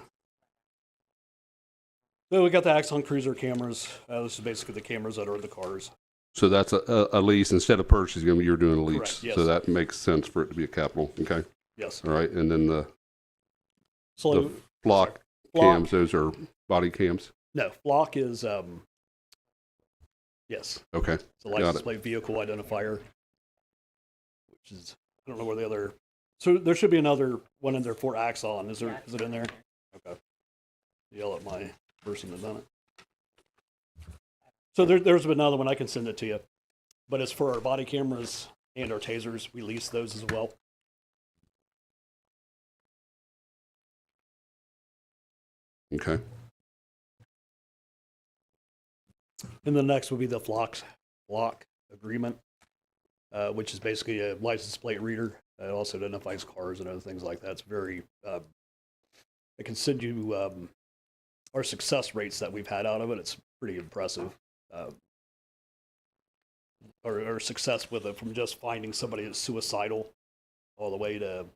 Speaker 7: So we got the Axon cruiser cameras. This is basically the cameras that are in the cars.
Speaker 3: So that's a lease instead of purchasing them. You're doing a lease.
Speaker 7: Correct, yes.
Speaker 3: So that makes sense for it to be a capital. Okay.
Speaker 7: Yes.
Speaker 3: All right. And then the
Speaker 7: So
Speaker 3: flock cams, those are body cams.
Speaker 7: no, flock is yes.
Speaker 3: Okay.
Speaker 7: It's a license plate vehicle identifier, which is I don't know where the other. So there should be another one in there for Axon. Is there? Is it in there? Okay. Yell at my person that done it. So there's another one. I can send it to you, but it's for our body cameras and our tasers. We lease those as well.
Speaker 3: Okay.
Speaker 7: And the next would be the flock agreement, which is basically a license plate reader. It also identifies cars and other things like that. It's very, I can send you our success rates that we've had out of it. It's pretty impressive. Our success with it, from just finding somebody that's suicidal all the way to,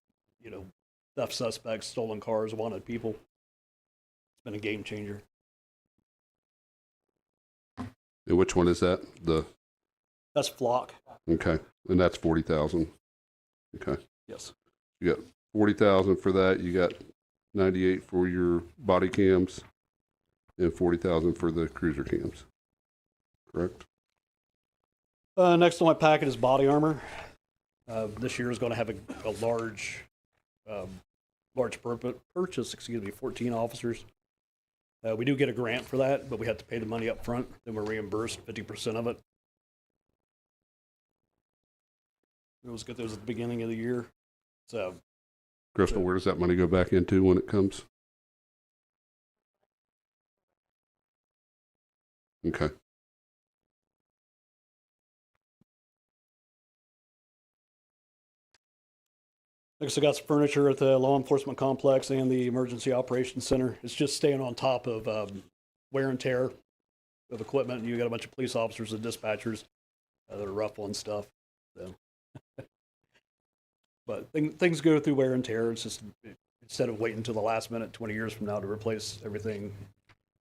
Speaker 7: theft suspects, stolen cars, wanted people. It's been a game changer.
Speaker 3: And which one is that?
Speaker 7: That's flock.
Speaker 3: Okay. And that's 40,000. Okay.
Speaker 7: Yes.
Speaker 3: You got 40,000 for that. You got 98 for your body cams and 40,000 for the cruiser cams. Correct?
Speaker 7: Next on my packet is body armor. This year is going to have a large purchase, 14 officers. We do get a grant for that, but we have to pay the money up front. Then we're reimbursed 50% of it. We always get those at the beginning of the year. So,
Speaker 3: Crystal, where does that money go back into when it comes? Okay.
Speaker 7: next, I got some furniture at the law enforcement complex and the emergency operations center. It's just staying on top of wear and tear of equipment. You got a bunch of police officers and dispatchers that are ruffling stuff. So. But things go through wear and tear. It's just instead of waiting until the last minute, 20 years from now, to replace everything.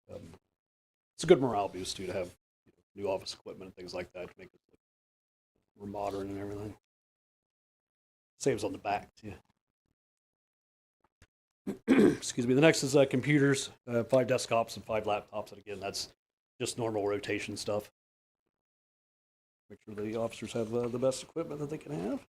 Speaker 7: It's a good morale boost too to have new office equipment and things like that to make it more modern and everything. Saves on the back too. Excuse me. The next is computers, 5 desktops and 5 laptops, and again, that's just normal rotation stuff. Make sure the officers have the best equipment that they can have.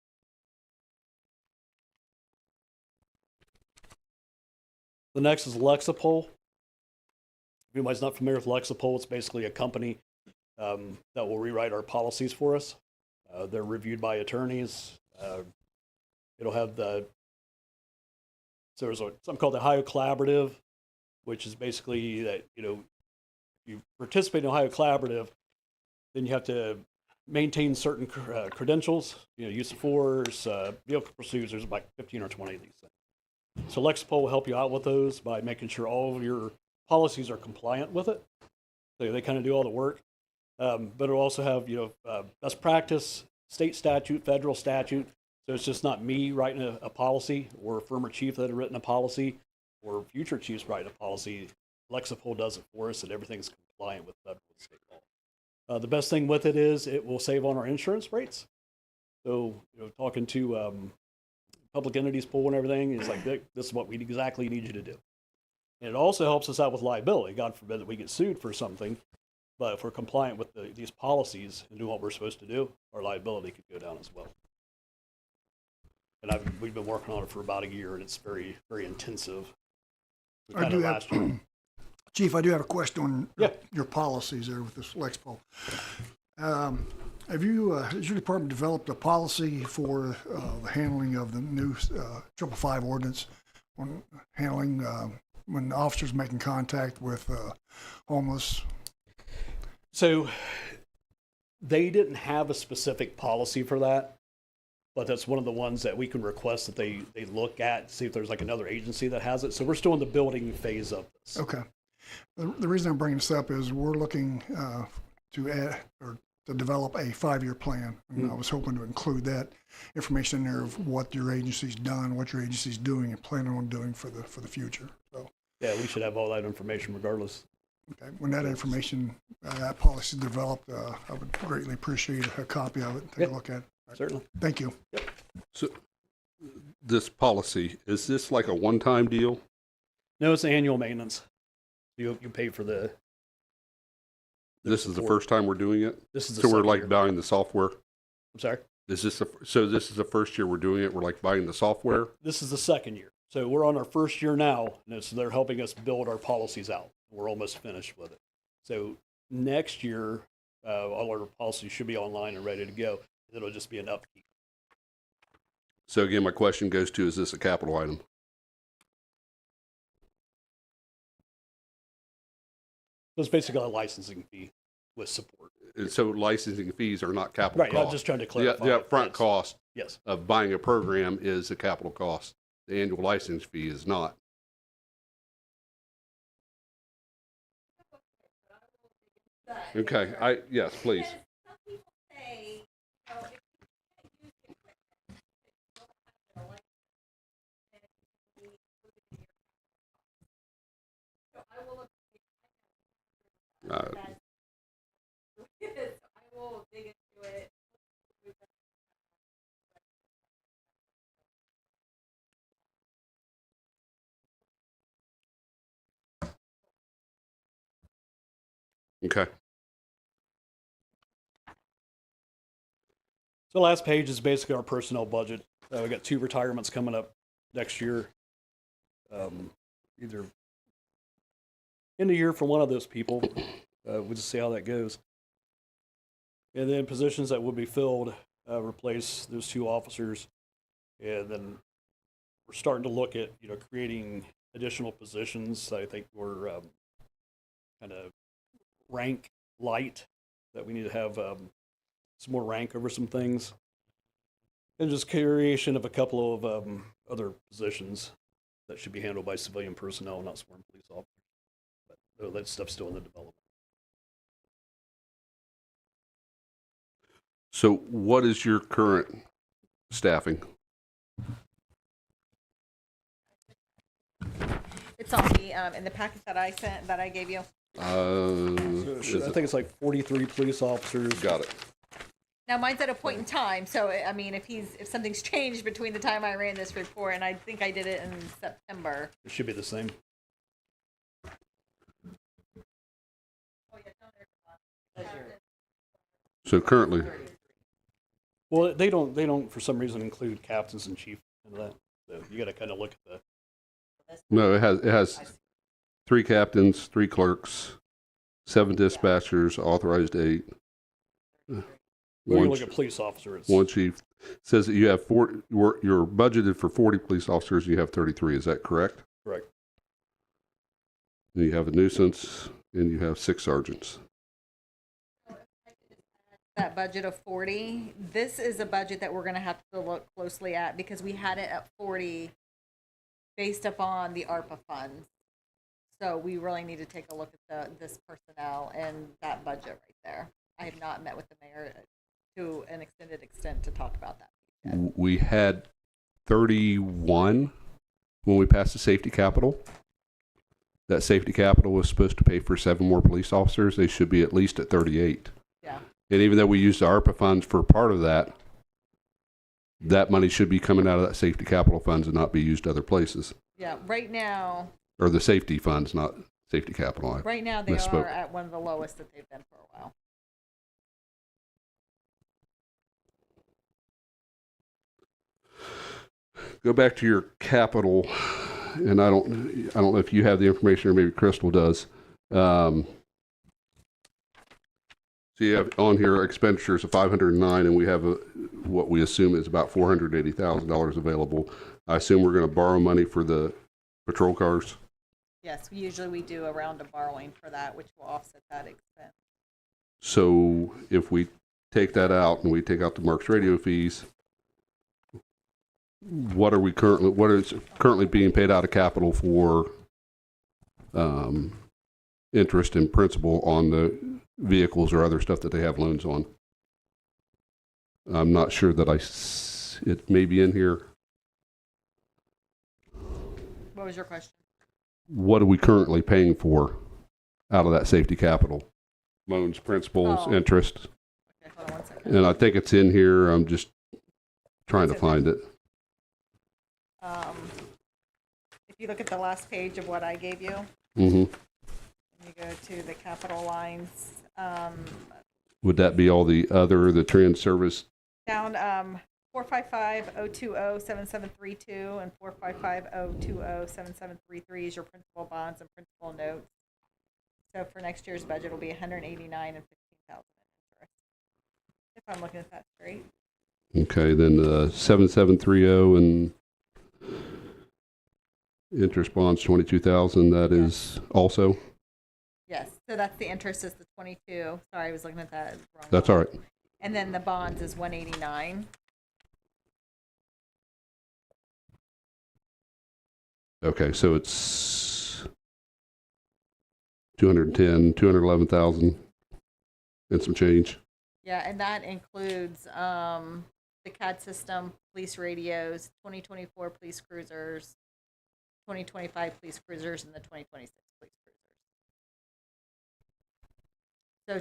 Speaker 7: The next is Lexipol. If anybody's not familiar with Lexipol, it's basically a company that will rewrite our policies for us. They're reviewed by attorneys. It'll have so there's something called the Ohio Collaborative, which is basically that, you participate in Ohio Collaborative, then you have to maintain certain credentials, use of force, vehicle pursuits. There's like 15 or 20 of these things. So Lexipol will help you out with those by making sure all of your policies are compliant with it. So they kind of do all the work. But it'll also have, best practice, state statute, federal statute. So it's just not me writing a policy or a former chief that had written a policy or future chiefs writing a policy. Lexipol does it for us, and everything's compliant with federal and state law. The best thing with it is it will save on our insurance rates. So, talking to public entities pool and everything, is like, this is what we exactly need you to do. And it also helps us out with liability. God forbid that we get sued for something, but if we're compliant with these policies and do what we're supposed to do, our liability could go down as well. And we've been working on it for about a year, and it's very, very intensive. We
Speaker 8: I
Speaker 7: kind
Speaker 8: do
Speaker 7: of
Speaker 8: have-
Speaker 7: last year.
Speaker 8: Chief, I do have a question on
Speaker 7: Yeah.
Speaker 8: your policies there with this Lexipol. Have you, has your department developed a policy for the handling of the new 555 ordinance on handling when the officers making contact with homeless?
Speaker 7: So they didn't have a specific policy for that. but that's one of the ones that we can request that they look at, see if there's like another agency that has it. So we're still in the building phase of this.
Speaker 8: Okay. The reason I'm bringing this up is we're looking to add or to develop a 5-year plan. And I was hoping to include that information in there of what your agency's done, what your agency's doing and planning on doing for the future. So,
Speaker 7: Yeah, we should have all that information regardless.
Speaker 8: okay. When that information, that policy is developed, I would greatly appreciate a copy of it. Take a look at it.
Speaker 7: Certainly.
Speaker 8: Thank you.
Speaker 3: So this policy, is this like a one-time deal?
Speaker 7: No, it's annual maintenance. You pay for the.
Speaker 3: This is the
Speaker 7: support.
Speaker 3: first time we're doing it?
Speaker 7: This is the
Speaker 3: So we're
Speaker 7: second
Speaker 3: like
Speaker 7: year.
Speaker 3: buying the software?
Speaker 7: I'm sorry.
Speaker 3: So this is the first year we're doing it? We're like buying the software?
Speaker 7: This is the second year. So we're on our first year now, and so they're helping us build our policies out. We're almost finished with it. So next year, all our policies should be online and ready to go. It'll just be an upkeep.
Speaker 3: So again, my question goes to, is this a capital item?
Speaker 7: So it's basically a licensing fee with support.
Speaker 3: And so licensing fees are not capital
Speaker 7: Right.
Speaker 3: costs?
Speaker 7: I'm just trying to
Speaker 3: The
Speaker 7: clarify.
Speaker 3: upfront
Speaker 7: Yes.
Speaker 3: cost
Speaker 7: Yes.
Speaker 3: of buying a program is a capital cost. The annual license fee is not. Okay, yes, please. Okay.
Speaker 7: So the last page is basically our personnel budget. We got 2 retirements coming up next year. Either end of year for one of those people. We'll just see how that goes. And then positions that will be filled, replace those 2 officers. And then we're starting to look at, creating additional positions. I think we're kind of rank light, that we need to have some more rank over some things. And just creation of a couple of other positions that should be handled by civilian personnel, not sworn police officers. But that stuff's still in the development.
Speaker 3: So what is your current staffing?
Speaker 2: It's on the in the packet that I sent, that I gave you.
Speaker 7: I think it's like 43 police officers.
Speaker 3: Got it.
Speaker 2: Now mine's at a point in time, so I mean, if something's changed between the time I ran this report, and I think I did it in September.
Speaker 7: It should be the same.
Speaker 3: So currently,
Speaker 7: Well, they don't for some reason include captains and chief in that. So you got to kind of look at the.
Speaker 3: no, it has 3 captains, 3 clerks, 7 dispatchers, authorized 8.
Speaker 7: When you
Speaker 3: One,
Speaker 7: look at police officer, it's
Speaker 3: 1 chief. It says that you have you're budgeted for 40 police officers. You have 33. Is that correct?
Speaker 7: correct.
Speaker 3: And you have a nuisance, and you have 6 sergeants.
Speaker 2: That budget of 40, this is a budget that we're going to have to look closely at, because we had it at 40 based upon the ARPA funds. So we really need to take a look at this personnel and that budget right there. I have not met with the mayor to an extended extent to talk about that yet.
Speaker 3: We had 31 when we passed the safety capital. That safety capital was supposed to pay for 7 more police officers. They should be at least at 38.
Speaker 2: Yeah.
Speaker 3: And even though we used the ARPA funds for part of that, that money should be coming out of that safety capital funds and not be used other places.
Speaker 2: Yeah, right now
Speaker 3: Or the safety funds, not safety capital.
Speaker 2: they
Speaker 3: misspoke.
Speaker 2: are at one of the lowest that they've been for a while.
Speaker 3: Go back to your capital, and I don't know if you have the information or maybe Crystal does. So you have on here expenditures of 509, and we have what we assume is about $480,000 available. I assume we're going to borrow money for the patrol cars.
Speaker 2: Yes, usually we do a round of borrowing for that, which will offset that expense.
Speaker 3: So if we take that out and we take out the Marks radio fees, what is currently being paid out of capital for interest and principal on the vehicles or other stuff that they have loans on? I'm not sure that it may be in here.
Speaker 2: What was your question?
Speaker 3: What are we currently paying for out of that safety capital? Loans, principals,
Speaker 2: Oh.
Speaker 3: interest.
Speaker 2: Okay, hold on 1 second.
Speaker 3: And I think it's in here. I'm just trying to
Speaker 2: It's in there.
Speaker 3: find it.
Speaker 2: If you look at the last page of what I gave you,
Speaker 3: Hmm.
Speaker 2: and you go to the capital lines,
Speaker 3: Would that be all the trans service?
Speaker 2: down 455-020-7732 and 455-020-7733 is your principal bonds and principal notes. So for next year's budget will be $189,000 and $15,000 in interest. If I'm looking at that straight.
Speaker 3: Okay, then 7730 and interest bonds 22,000. That is also.
Speaker 2: Yes, so that's the interest is the 22. Sorry, I was looking at that wrong.
Speaker 3: That's all right.
Speaker 2: And then the bonds is 189.
Speaker 3: Okay, so it's 211,000 and some change.
Speaker 2: Yeah, and that includes the CAD system, police radios, 2024 police cruisers, 2025 police cruisers, and the 2026 police cruisers. So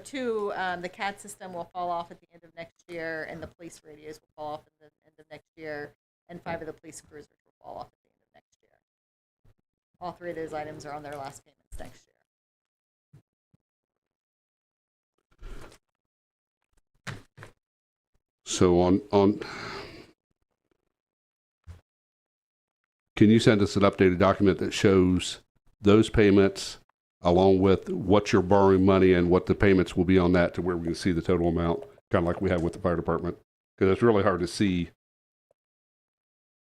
Speaker 2: the CAD system will fall off at the end of next year, and the police radios will fall off at the end of next year, and 5 of the police cruisers will fall off at the end of next year. All 3 of those items are on their last payments next year.
Speaker 3: So can you send us an updated document that shows those payments along with what you're borrowing money and what the payments will be on that to where we can see the total amount, kind of like we have with the fire department? Because it's really hard to see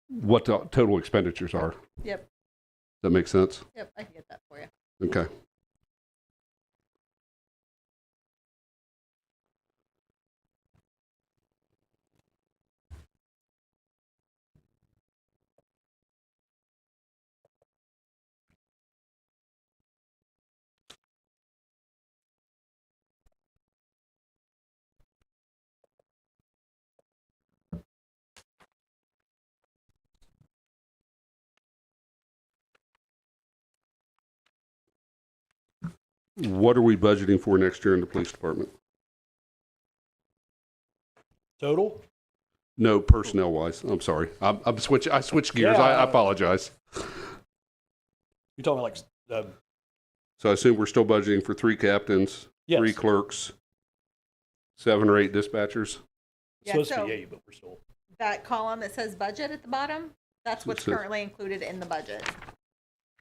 Speaker 3: what the total expenditures are.
Speaker 2: Yep,
Speaker 3: That makes sense?
Speaker 2: yep, I can get that for you.
Speaker 3: Okay. What are we budgeting for next year in the police department?
Speaker 7: Total?
Speaker 3: No, personnel wise. I'm sorry. I switched gears.
Speaker 7: Yeah.
Speaker 3: I apologize.
Speaker 7: You're talking like,
Speaker 3: So I assume we're still budgeting for 3 captains,
Speaker 7: yes,
Speaker 3: 3 clerks, 7 or 8 dispatchers.
Speaker 7: it's supposed to
Speaker 2: so
Speaker 7: be 8, but we're still.
Speaker 2: that column that says budget at the bottom, that's what's
Speaker 3: So-
Speaker 2: currently included in the budget.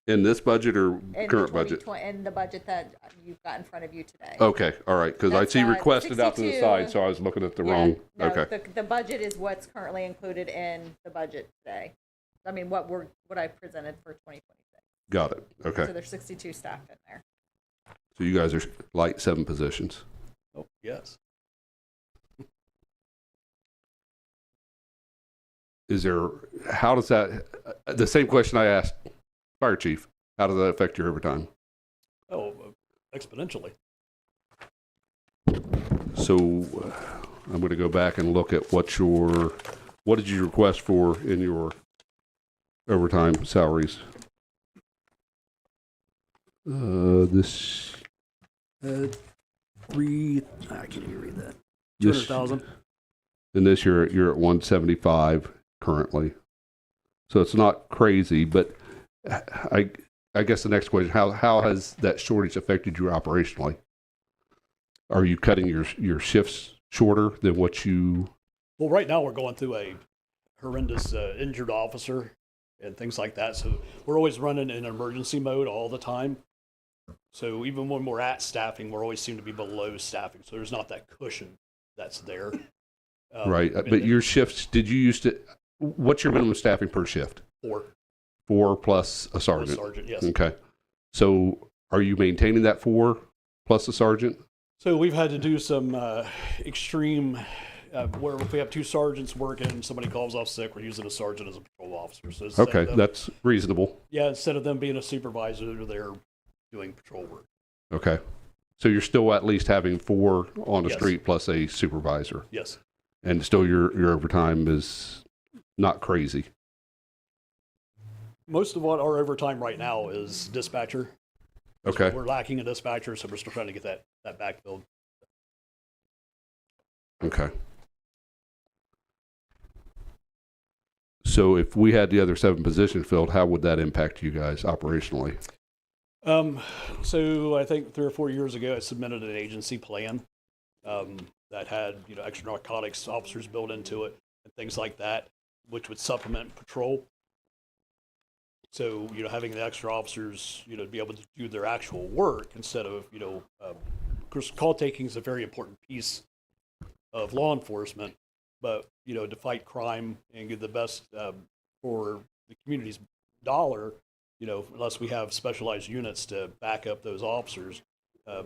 Speaker 3: In this budget or
Speaker 2: In
Speaker 3: current
Speaker 2: the
Speaker 3: budget?
Speaker 2: 2020 in the budget that you've got in front of you today.
Speaker 3: Okay, all right. Because I
Speaker 2: That's
Speaker 3: see
Speaker 2: not
Speaker 3: requested out to the
Speaker 2: 62.
Speaker 3: side, so I was looking at the
Speaker 2: Yeah,
Speaker 3: wrong.
Speaker 2: no,
Speaker 3: Okay,
Speaker 2: the budget is what's currently included in the budget today. I mean, what I presented for 2026.
Speaker 3: got it. Okay.
Speaker 2: So there's 62 staff in there.
Speaker 3: So you guys are light 7 positions.
Speaker 7: Oh, yes.
Speaker 3: How does that, the same question I asked fire chief, how does that affect your overtime?
Speaker 7: Oh, exponentially.
Speaker 3: So I'm going to go back and look at what did you request for in your overtime salaries? This,
Speaker 7: I can't even read that.
Speaker 3: this
Speaker 7: 200,000.
Speaker 3: and this year you're at 175 currently. So it's not crazy, but I guess the next question, how has that shortage affected you operationally? Are you cutting your shifts shorter than what you?
Speaker 7: Well, right now we're going through a horrendous injured officer and things like that. So we're always running in emergency mode all the time. So even when we're at staffing, we're always seem to be below staffing. So there's not that cushion that's there.
Speaker 3: Right. But your shifts, did you used to, what's your minimum staffing per shift?
Speaker 7: 4
Speaker 3: 4 plus a sergeant.
Speaker 7: sergeant, yes.
Speaker 3: Okay. So are you maintaining that 4 plus a sergeant?
Speaker 7: So we've had to do some extreme where if we have 2 sergeants working and somebody calls off sick, we're using a sergeant as a patrol officer. So
Speaker 3: Okay, that's reasonable.
Speaker 7: yeah, instead of them being a supervisor, they're doing patrol work.
Speaker 3: Okay. So you're still at least having 4 on the
Speaker 7: Yes.
Speaker 3: street plus a supervisor.
Speaker 7: Yes.
Speaker 3: And still your overtime is not crazy.
Speaker 7: Most of what our overtime right now is dispatcher.
Speaker 3: Okay.
Speaker 7: We're lacking a dispatcher, so we're still trying to get that backfilled.
Speaker 3: Okay. So if we had the other 7 positions filled, how would that impact you guys operationally?
Speaker 7: So I think 3 or 4 years ago, I submitted an agency plan that had, extra narcotics officers built into it and things like that, which would supplement patrol. So, having the extra officers, to be able to do their actual work instead of, of course, call taking is a very important piece of law enforcement, but, to fight crime and get the best for the community's dollar, unless we have specialized units to back up those officers, to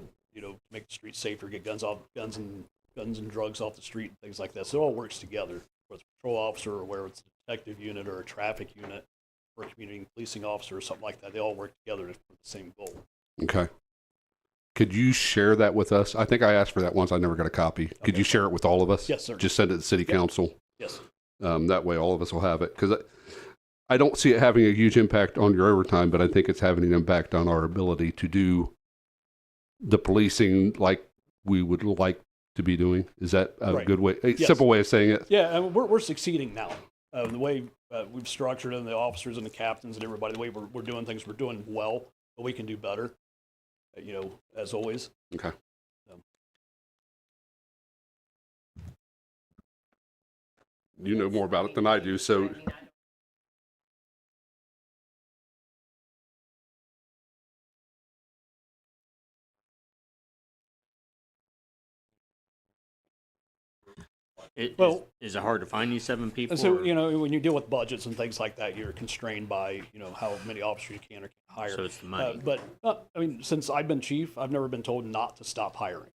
Speaker 7: make the streets safer, get guns and drugs off the street and things like that. So it all works together, whether it's a patrol officer or whether it's a detective unit or a traffic unit or a community policing officer or something like that. They all work together for the same goal.
Speaker 3: Okay. Could you share that with us? I think I asked for that once. I never got a copy. Could
Speaker 7: Okay.
Speaker 3: you share it with all of us?
Speaker 7: Yes, sir.
Speaker 3: Just send it to City Council.
Speaker 7: Yes.
Speaker 3: That way all of us will have it. Because I don't see it having a huge impact on your overtime, but I think it's having an impact on our ability to do the policing like we would like to be doing. Is that a
Speaker 7: Right.
Speaker 3: good way, a
Speaker 7: Yes.
Speaker 3: simple way of saying it?
Speaker 7: Yeah, and we're succeeding now. The way we've structured and the officers and the captains and everybody, the way we're doing things, we're doing well, but we can do better, as always.
Speaker 3: Okay. You know more about it than I do, so
Speaker 9: Is it hard to find these 7 people?
Speaker 7: And so,
Speaker 9: or-
Speaker 7: when you deal with budgets and things like that, you're constrained by, how many officers you can or can't hire.
Speaker 9: So it's the money.
Speaker 7: But, since I've been chief, I've never been told not to stop hiring.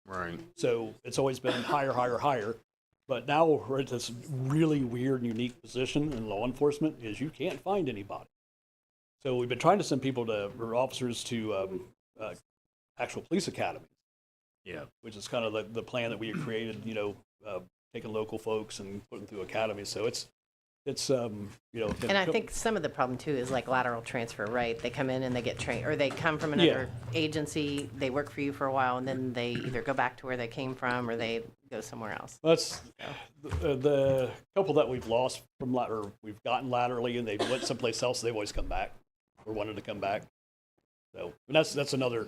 Speaker 9: Right.
Speaker 7: So it's always been hire, hire, hire. But now we're at this really weird and unique position in law enforcement is you can't find anybody. So we've been trying to send people or officers to actual police academies,
Speaker 9: Yeah.
Speaker 7: which is kind of the plan that we had created, taking local folks and putting them through academies. So it's
Speaker 10: And I think some of the problem too is like lateral transfer, right? They come in and they get trained, or they come from another agency, they work for you for a while, and then they either go back to where they came from or they go somewhere else.
Speaker 7: That's the couple that we've lost from or we've gotten laterally, and they went someplace else. They've always come back or wanted to come back. So and that's another.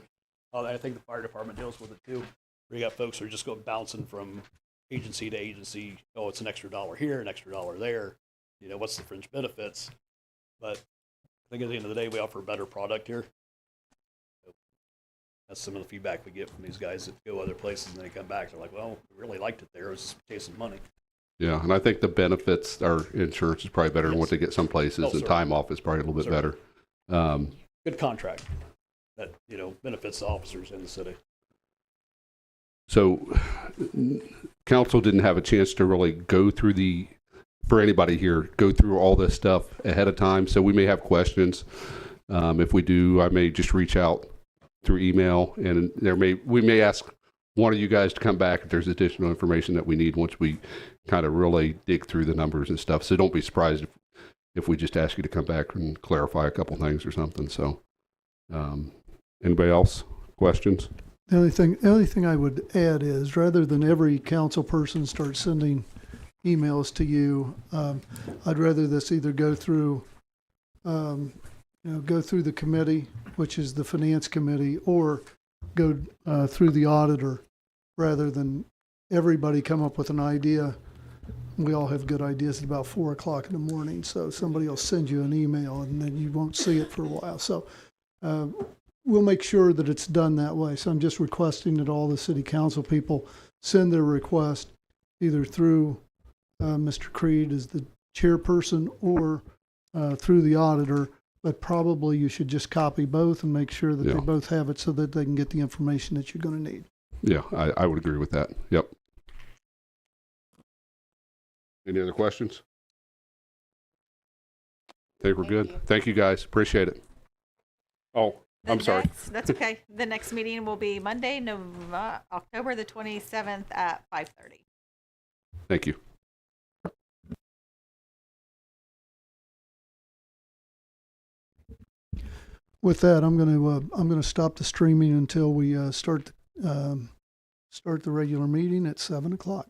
Speaker 7: I think the fire department deals with it too. Where you got folks who are just going bouncing from agency to agency. Oh, it's an extra $1 here, an extra $1 there. What's the fringe benefits? But I think at the end of the day, we offer a better product here. So that's some of the feedback we get from these guys that go other places and they come back. They're like, well, we really liked it there. It was just chasing money.
Speaker 3: yeah, and I think the benefits, our insurance is probably better than what they get some places,
Speaker 7: Oh,
Speaker 3: and
Speaker 7: sir.
Speaker 3: time off is probably a little bit
Speaker 7: Sir.
Speaker 3: better.
Speaker 7: Good contract that, benefits the officers in the city.
Speaker 3: So council didn't have a chance to really go through for anybody here, go through all this stuff ahead of time. So we may have questions. If we do, I may just reach out through email, and we may ask one of you guys to come back if there's additional information that we need once we kind of really dig through the numbers and stuff. So don't be surprised if we just ask you to come back and clarify a couple things or something. So anybody else? Questions?
Speaker 1: The only thing I would add is rather than every council person start sending emails to you, I'd rather this either go through the committee, which is the finance committee, or go through the auditor, rather than everybody come up with an idea. We all have good ideas at about 4:00 in the morning, so somebody will send you an email and then you won't see it for a while. So we'll make sure that it's done that way. So I'm just requesting that all the city council people send their request either through Mr. Creed as the chairperson or through the auditor, but probably you should just copy both and make sure that they both have it so that they can get the information that you're going to need.
Speaker 3: Yeah, I would agree with that. Yep. Any other questions? I think we're
Speaker 10: Thank
Speaker 3: good.
Speaker 10: you.
Speaker 3: Thank you, guys. Appreciate it. Oh, I'm sorry.
Speaker 2: That's okay. The next meeting will be Monday, October the 27th at 5:30.
Speaker 3: Thank you.
Speaker 1: With that, I'm going to stop the streaming until we start the regular meeting at 7 o'clock.